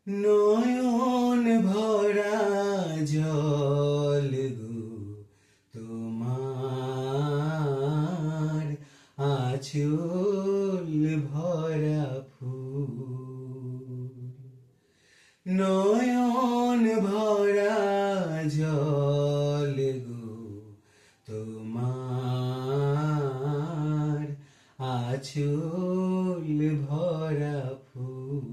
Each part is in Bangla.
নয়ন ভরা জল গো তোমার, আঁচল ভরা ফুল। নয়ন ভরা জল গো তোমার, আঁচল ভরা ফুল।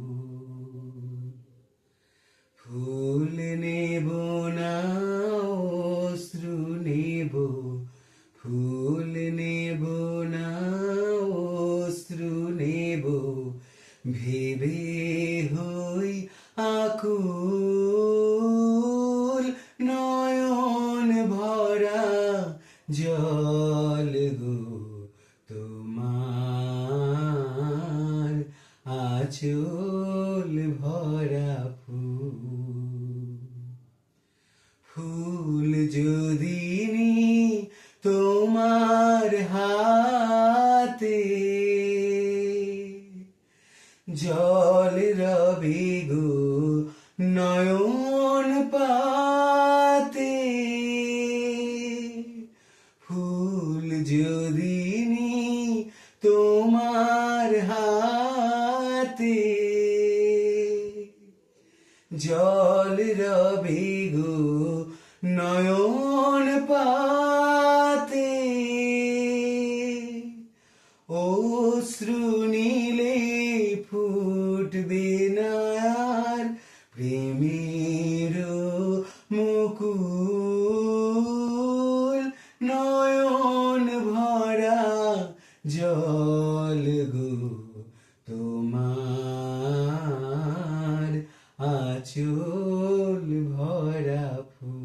ফুল নেব না অশ্রু নেব, ফুল নেব না অশ্রু নেব, ভেবে হই আকুল। নয়ন ভরা জল গো তোমার, আঁচল ভরা ফুল। ফুল যদি নি তোমার হাতে, জল রবে গো নয়ন পাতে। ফুল যদি নি তোমার হাতে, জল রবে গো নয়ন পাতে। অশ্রু নীলে ফুটবে না আর প্রেমের মুকুল। নয়ন ভরা জল গো তোমার, আঁচল ভরা ফুল।